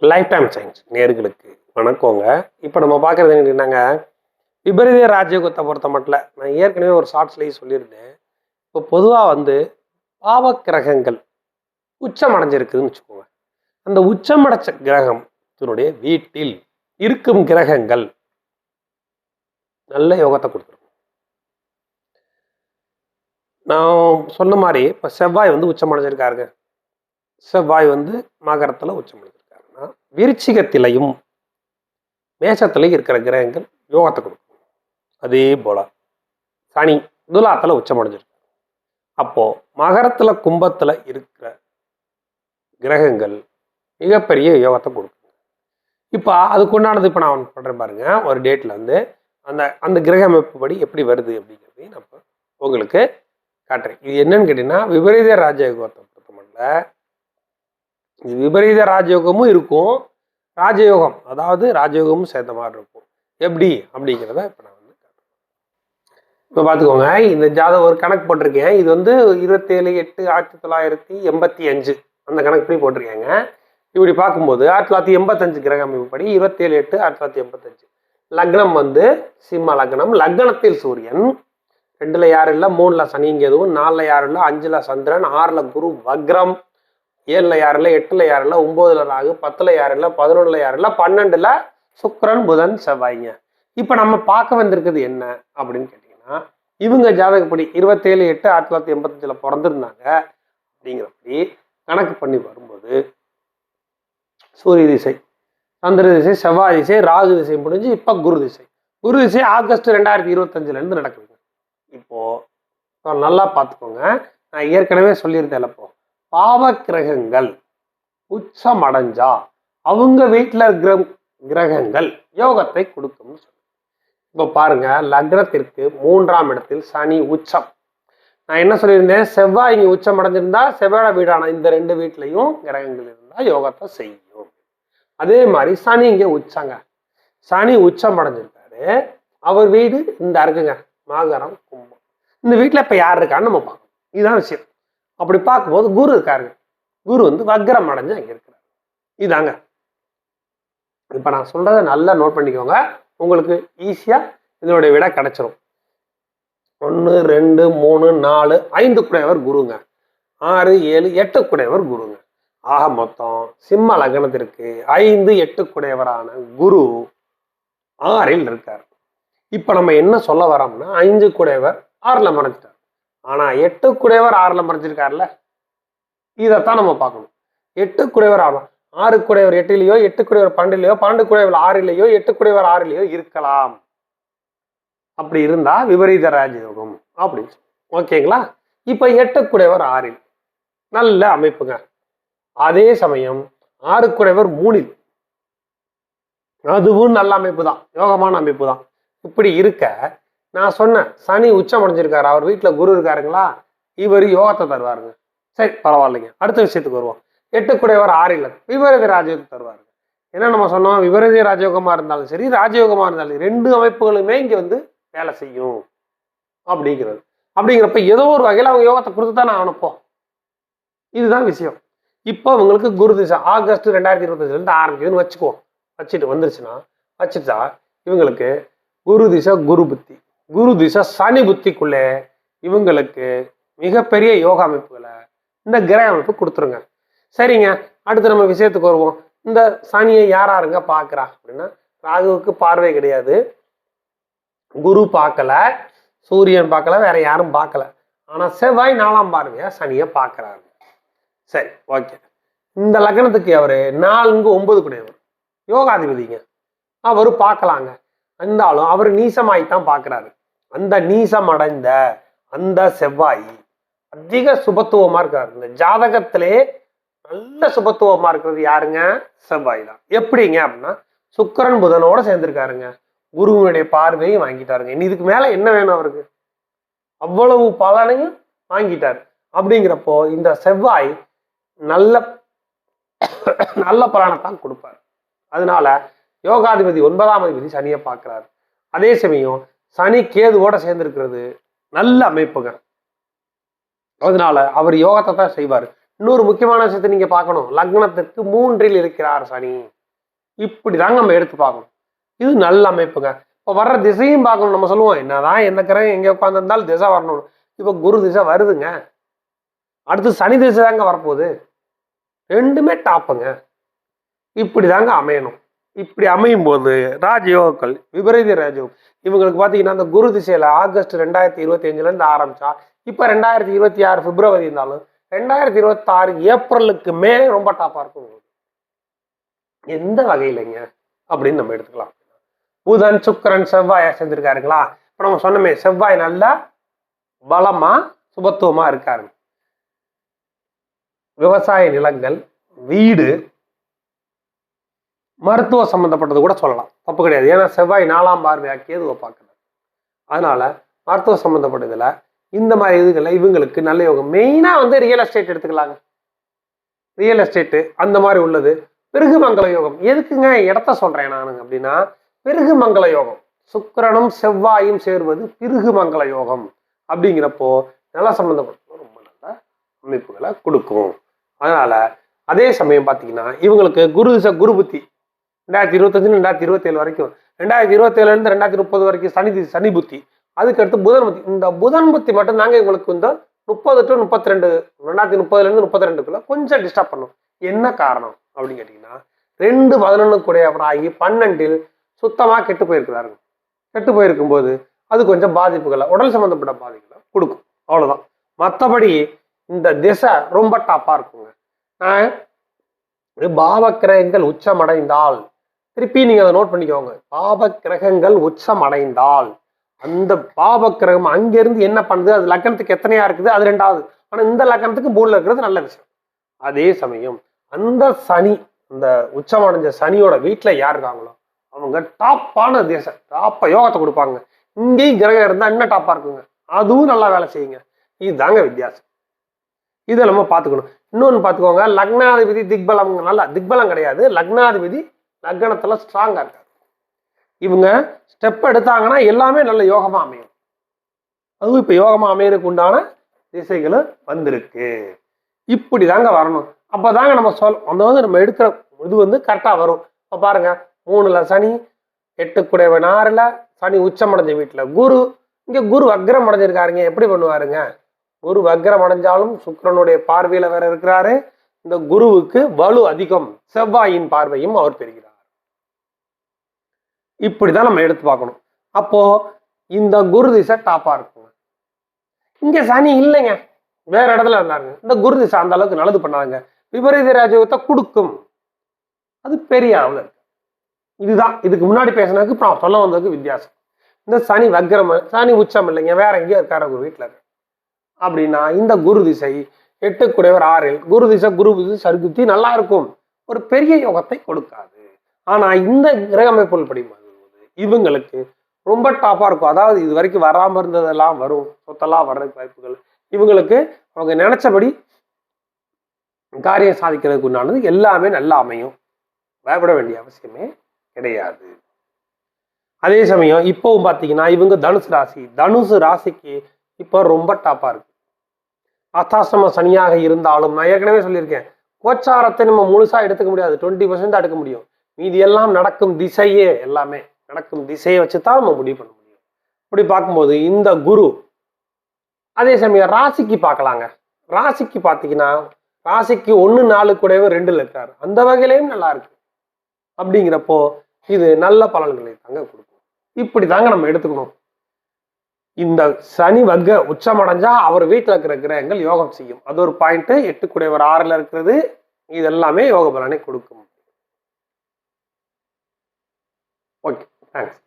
Life time science நேர்களுக்கு வணக்கங்க. இப்போ நம்ம பார்க்குறது என்னன்னாங்க, விபரீத ராஜயோகத்தை பொறுத்த மட்டும் நான் ஏற்கனவே ஒரு ஷார்ட்ஸ்லேயே சொல்லியிருந்தேன். இப்போ பொதுவாக பாவ கிரகங்கள் உச்சம் அடைஞ்சிருக்குதுன்னு வச்சுக்கோங்க. அந்த உச்சமடைச்ச கிரகம் இதனுடைய வீட்டில் இருக்கும் கிரகங்கள் நல்ல யோகத்தை கொடுத்துரும். நான் சொன்ன மாதிரி இப்போ செவ்வாய் உச்சம் அடைஞ்சிருக்காருங்க. செவ்வாய் மகரத்தில் உச்சம் அடைஞ்சிருக்காருன்னா விருச்சிகத்திலையும் மேஷத்துல இருக்கிற கிரகங்கள் யோகத்தை கொடுக்கும். அதே போல சனி துலாத்துல உச்சம் அடைஞ்சிருக்கு. அப்போ மகரத்துல கும்பத்துல இருக்கிற கிரகங்கள் மிகப்பெரிய யோகத்தை கொடுக்கும். இப்போ அதுக்குண்டானது இப்போ நான் பண்றேன் பாருங்க. ஒரு டேட்ல அந்த அந்த கிரக அமைப்பு படி எப்படி வருது அப்படிங்கிறதையும் நம்ம உங்களுக்கு காட்டுறேன். இது என்னன்னு கேட்டீங்கன்னா விபரீத ராஜயோகத்தை பொறுத்த மட்டும் இது விபரீத ராஜயோகமும் இருக்கும், ராஜயோகம் அதாவது ராஜயோகமும் சேர்ந்த மாதிரி இருக்கும். எப்படி அப்படிங்கிறத இப்போ நான் இப்போ பார்த்துக்கோங்க. இந்த ஜாதகம் ஒரு கணக்கு போட்டிருக்கேன். இது 27/8/1985 அந்த கணக்கு போட்டிருக்கேங்க. இப்படி பார்க்கும்போது 1985 கிரக அமைப்பு படி 27/8/1985 லக்னம் சிம்ம லக்னம். லக்னத்தில் சூரியன், 2ல் யாரும் இல்லை, 3ல் சனிங்க எதுவும், 4ல் யாரும் இல்லை, 5ல் சந்திரன், 6ல் குரு வக்ரம், 7ல் யாரும் இல்லை, 8ல் யாரும் இல்லை, 9ல் ராகு, 10ல் யாரும் இல்லை, 11ல் யாரும் இல்லை, 12ல் சுக்கிரன் புதன் செவ்வாய்ங்க. இப்போ நம்ம பார்க்க வந்திருக்குது என்ன அப்படின்னு கேட்டீங்கன்னா, இவங்க ஜாதகப்படி 27/8/1985 பிறந்திருந்தாங்க அப்படிங்கிறபடி கணக்கு பண்ணி வரும்போது சூரிய திசை, சந்திர திசை, செவ்வாய் திசை, ராகு திசை முடிஞ்சு இப்போ குரு திசை. குரு திசை ஆகஸ்ட் 2025 நடக்குதுங்க. இப்போ நல்லா பார்த்துக்கோங்க. நான் ஏற்கனவே சொல்லியிருந்தேன், இப்போ பாவ கிரகங்கள் உச்சம் அடைஞ்சா அவங்க வீட்டில் இருக்கிற கிரகங்கள் யோகத்தை கொடுக்கும்னு சொல்லி. இப்போ பாருங்க, லக்னத்திற்கு 3ஆம் இடத்தில் சனி உச்சம். நான் என்ன சொல்லியிருந்தேன், செவ்வாய் இங்கே உச்சம் அடைஞ்சிருந்தா செவ்வாய் வீடான இந்த 2 வீட்லையும் கிரகங்கள் இருந்தால் யோகத்தை செய்யும். அதே மாதிரி சனி இங்கே உச்சங்க. சனி உச்சம் அடைஞ்சிருக்காரு. அவர் வீடு இந்த இருக்குங்க, மகரம் கும்பம். இந்த வீட்டில் இப்போ யார் இருக்கான்னு நம்ம பார்க்கணும். இதுதான் விஷயம். அப்படி பார்க்கும்போது குரு இருக்காருங்க. குரு வக்ரம் அடைஞ்சு அங்கே இருக்கிறார். இதாங்க. இப்போ நான் சொல்றதை நல்லா நோட் பண்ணிக்கோங்க. உங்களுக்கு ஈஸியா இதனுடைய விட கிடைச்சிரும். 1 2 3 4 5 குடையவர் குருங்க, 6 7 8 குடையவர் குருங்க. ஆக மொத்தம் சிம்ம லக்னத்திற்கு 5 8 குடையவரான குரு 6ல் இருக்கார். இப்ப நம்ம என்ன சொல்ல வரோம்னா, 5 குடையவர் 6ல் மறைஞ்சிட்டார். ஆனா 8 குடையவர் 6ல் மறைஞ்சிருக்காருல்ல, இதைத்தான் நம்ம பார்க்கணும். 8 குடையவர் 6 குடையவர் 8லையோ, 8 குடையவர் 12லையோ, 12 குடையவர் 6லையோ, 8 குடையவர் 6லையோ இருக்கலாம். அப்படி இருந்தா விபரீத ராஜயோகம் அப்படின்னு சொல்லி. ஓகேங்களா? இப்ப 8 குடையவர் 6ல் நல்ல அமைப்புங்க. அதே சமயம் 6 குடையவர் 3ல், அதுவும் நல்ல அமைப்பு தான், யோகமான அமைப்பு தான். இப்படி இருக்க நான் சொன்னேன், சனி உச்சம் அடைஞ்சிருக்காரு, அவர் வீட்டுல குரு இருக்காருங்களா, இவர் யோகத்தை தருவாருங்க. சரி, பரவாயில்லைங்க. அடுத்த விஷயத்துக்கு வருவோம். 8 குடையவர் 6ல் விபரீத ராஜயோகத்தை தருவாருங்க. ஏன்னா நம்ம சொன்னோம், விபரீத ராஜயோகமா இருந்தாலும் சரி, ராஜயோகமா இருந்தாலும் 2 அமைப்புகளுமே இங்க வேலை செய்யும் அப்படிங்கிறது. அப்படிங்கிறப்ப ஏதோ ஒரு வகையில் அவங்க யோகத்தை கொடுத்து தான் நான் அனுப்போம். இதுதான் விஷயம். இப்போ உங்களுக்கு குரு திசை ஆகஸ்ட் 2025 ஆரம்பிக்குதுன்னு வச்சுக்குவோம். வச்சுட்டு வந்துருச்சுன்னா வச்சுட்டா இவங்களுக்கு குரு திசை குரு புத்தி, குரு திசை சனி புத்திக்குள்ளே இவங்களுக்கு மிகப்பெரிய யோகா அமைப்புகளை இந்த கிரக அமைப்பு கொடுத்துருங்க. சரிங்க, அடுத்து நம்ம விஷயத்துக்கு வருவோம். இந்த சனியை யாராருங்க பார்க்குறா அப்படின்னா, ராகுவுக்கு பார்வை கிடையாது, குரு பார்க்கல, சூரியன் பார்க்கல, வேற யாரும் பார்க்கல. ஆனா செவ்வாய் 4ஆம் பார்வையா சனியை பார்க்கிறாரு. சரி, ஓகே. இந்த லக்னத்துக்கு அவரு 4 9 குடையவர், யோகாதிபதிங்க. அவரு பார்க்கலாங்க. இருந்தாலும் அவர் நீசமாய்த்தான் பார்க்கிறாரு. அந்த நீசம் அடைந்த அந்த செவ்வாய் அதிக சுபத்துவமா இருக்காரு. இந்த ஜாதகத்திலே நல்ல சுபத்துவமா இருக்கிறது யாருங்க? செவ்வாய் தான். எப்படிங்க அப்படின்னா, சுக்கிரன் புதனோட சேர்ந்திருக்காருங்க. குருவினுடைய பார்வையும் வாங்கிட்டாருங்க. இனி இதுக்கு மேல என்ன வேணும் அவருக்கு? அவ்வளவு பலனையும் வாங்கிட்டார். அப்படிங்கிறப்போ இந்த செவ்வாய் நல்ல நல்ல பலனைத்தான் கொடுப்பார். அதனால யோகாதிபதி 9ஆம் அதிபதி சனியை பார்க்கிறார். அதே சமயம் சனி கேதுவோட சேர்ந்திருக்கிறது நல்ல அமைப்புங்க. அதனால அவர் யோகத்தை தான் செய்வார். இன்னொரு முக்கியமான விஷயத்தை நீங்க பார்க்கணும், லக்னத்துக்கு 3ல் இருக்கிறார் சனி. இப்படிதாங்க நம்ம எடுத்து பார்க்கணும். இது நல்ல அமைப்புங்க. இப்போ வர்ற திசையும் பார்க்கணும். நம்ம சொல்லுவோம் என்னதான் எந்த கிரகம் எங்கே உட்காந்துருந்தாலும் திசை வரணும். இப்போ குரு திசை வருதுங்க, அடுத்து சனி திசை தாங்க வரப்போகுது. ரெண்டுமே டாப்புங்க. இப்படிதாங்க அமையணும். இப்படி அமையும் போது ராஜயோகங்கள் விபரீத ராஜயோகம் இவங்களுக்கு பார்த்தீங்கன்னா அந்த குரு திசையில ஆகஸ்ட் 2025 ஆரம்பிச்சா இப்போ 2026 பிப்ரவரி இருந்தாலும் 2026 ஏப்ரலுக்கு மேலே ரொம்ப டாப்பா இருக்கும். எந்த வகையிலைங்க அப்படின்னு நம்ம எடுத்துக்கலாம். புதன் சுக்கிரன் செவ்வாய் செஞ்சிருக்காருங்களா. இப்போ நம்ம சொன்னோமே செவ்வாய் நல்லா பலமா சுபத்துவமா இருக்காரு. விவசாய நிலங்கள், வீடு, மருத்துவ சம்பந்தப்பட்டது கூட சொல்லலாம், தப்பு கிடையாது. ஏன்னா செவ்வாய் 4ஆம் பார்வையா கேதுவை பார்க்கணும். அதனால மருத்துவ சம்பந்தப்பட்டதுல இந்த மாதிரி இதுகளை இவங்களுக்கு நல்ல யோகம். மெயினா வந்து ரியல் எஸ்டேட் எடுத்துக்கலாங்க. ரியல் எஸ்டேட்டு அந்த மாதிரி உள்ளது. பிருகுமங்கல யோகம் எதுக்குங்க இடத்த சொல்றேன் நானுங்க அப்படின்னா, பிருகுமங்கல யோகம் சுக்கிரனும் செவ்வாயும் சேர்வது பிருகுமங்கல யோகம் அப்படிங்கிறப்போ நில சம்பந்தப்பட்ட ரொம்ப நல்ல அமைப்புகளை கொடுக்கும். அதனால அதே சமயம் பார்த்தீங்கன்னா இவங்களுக்கு குரு புத்தி 2025 2027 வரைக்கும், 2027 2030 வரைக்கும் சனி புத்தி, அதுக்கடுத்து புதன் புத்தி. இந்த புதன் புத்தி மட்டும் தாங்க இவங்களுக்கு இந்த 30 to 32 2030 32 கொஞ்சம் டிஸ்டர்ப் பண்ணும். என்ன காரணம் அப்படின்னு கேட்டீங்கன்னா 2-11 கூடியவராகி 12ல் சுத்தமா கெட்டு போயிருக்கிறாரு. கெட்டு போயிருக்கும் போது அது கொஞ்சம் பாதிப்புகளை, உடல் சம்பந்தப்பட்ட பாதிப்புகளை கொடுக்கும். அவ்வளவுதான். மற்றபடி இந்த திசை ரொம்ப டாப்பா இருக்குங்க. பாவ கிரகங்கள் உச்சமடைந்தால், திருப்பி நீங்க அதை நோட் பண்ணிக்கோங்க, பாவ கிரகங்கள் உச்சமடைந்தால் அந்த பாவ கிரகம் அங்கிருந்து என்ன பண்ணுது, அது லக்னத்துக்கு எத்தனையா இருக்குது அது 2வது. ஆனா இந்த லக்னத்துக்கு 3ல இருக்கிறது நல்ல விஷயம். அதே சமயம் அந்த சனி, இந்த உச்சமடைஞ்ச சனியோட வீட்டுல யார் இருக்காங்களோ அவங்க டாப்பான திசை, டாப்பா யோகத்தை கொடுப்பாங்க. இங்கேயும் கிரகம் இருந்தா என்ன டாப்பா இருக்குங்க, அதுவும் நல்லா வேலை செய்யுங்க. இதுதாங்க வித்தியாசம். இதை நம்ம பார்த்துக்கணும். இன்னொன்று பார்த்துக்கோங்க, லக்னாதிபதி திக்பலம், நல்லா திக்பலம் கிடையாது, லக்னாதிபதி லக்னத்துல ஸ்ட்ராங்கா இருக்காரு. இவங்க ஸ்டெப் எடுத்தாங்கன்னா எல்லாமே நல்ல யோகமா அமையும். அதுவும் இப்ப யோகமா அமையறதுக்கு உண்டான திசைகளும் வந்திருக்கு. இப்படி தாங்க வரணும். அப்பதாங்க நம்ம வந்து நம்ம எடுக்கிற இது வந்து கரெக்டா வரும். இப்ப பாருங்க 3ல சனி, 8 கூடையவன் 6ல சனி உச்சமடைஞ்ச வீட்டுல குரு, இங்க குரு வக்ரம் அடைஞ்சிருக்காருங்க. எப்படி பண்ணுவாருங்க, குரு வக்ரம் அடைஞ்சாலும் சுக்கிரனுடைய பார்வையில வேற இருக்கிறாரு. இந்த குருவுக்கு வலு அதிகம், செவ்வாயின் பார்வையும் அவர் பெறுகிறார். இப்படிதான் நம்ம எடுத்து பார்க்கணும். அப்போ இந்த குரு திசை டாப்பா இருக்குங்க. இங்க சனி இல்லைங்க, வேற இடத்துல இருந்தாருங்க. இந்த குரு திசை அந்த அளவுக்கு நல்லது பண்ணாங்க, விபரீத ராஜயோகத்தை கொடுக்கும். அது பெரிய அளவுல இருக்கு. இதுதான் இதுக்கு முன்னாடி பேசினதுக்கு இப்போ நான் சொல்ல வந்ததுக்கு வித்தியாசம். இந்த சனி வக்ரம், சனி உச்சம் இல்லைங்க, வேற எங்கேயோ இருக்காரு உங்க வீட்டுல இருக்கு அப்படின்னா, இந்த குரு திசை 8 கூடையவர் 6ல் குரு திசை சருகுத்தி நல்லா இருக்கும், ஒரு பெரிய யோகத்தை கொடுக்காது. ஆனா இந்த கிரக அமைப்புகள் படி இவங்களுக்கு ரொம்ப டாப்பா இருக்கும். அதாவது இது வரைக்கும் வராம இருந்ததெல்லாம் வரும், சொத்தெல்லாம் வர்றதுக்கு வாய்ப்புகள். இவங்களுக்கு அவங்க நினைச்சபடி காரியம் சாதிக்கிறதுக்கு உண்டானது எல்லாமே நல்லா அமையும். பயப்பட வேண்டிய அவசியமே கிடையாது. அதே சமயம் இப்பவும் பார்த்தீங்கன்னா இவங்க தனுசு ராசிக்கு இப்போ ரொம்ப டாப்பா இருக்கு. அர்த்தாசிரம சனியாக இருந்தாலும் நான் ஏற்கனவே சொல்லியிருக்கேன், கோச்சாரத்தை நம்ம முழுசா எடுத்துக்க முடியாது, 20% தான் எடுக்க முடியும். மீதி எல்லாம் நடக்கும் திசையே, எல்லாமே நடக்கும் திசையை வச்சுதான் நம்ம முடிவு பண்ண முடியும். இப்படி பார்க்கும்போது இந்த குரு, அதே சமயம் ராசிக்கு பார்க்கலாங்க. ராசிக்கு பார்த்தீங்கன்னா ராசிக்கு 1-4 கூடவே 2ல் இருக்காரு, அந்த வகையிலையும் நல்லா இருக்கு. அப்படிங்கிறப்போ இது நல்ல பலன்களை தாங்க கொடுக்கும். இப்படி தாங்க நம்ம எடுத்துக்கணும். இந்த சனி உச்சமடைஞ்சா அவர் வீட்டில் இருக்கிற கிரகங்கள் யோகம் செய்யும், அது ஒரு பாயிண்ட். 8 கூடையவர் 6ல் இருக்கிறது, இது எல்லாமே யோக பலனை கொடுக்கும். Okay, thanks.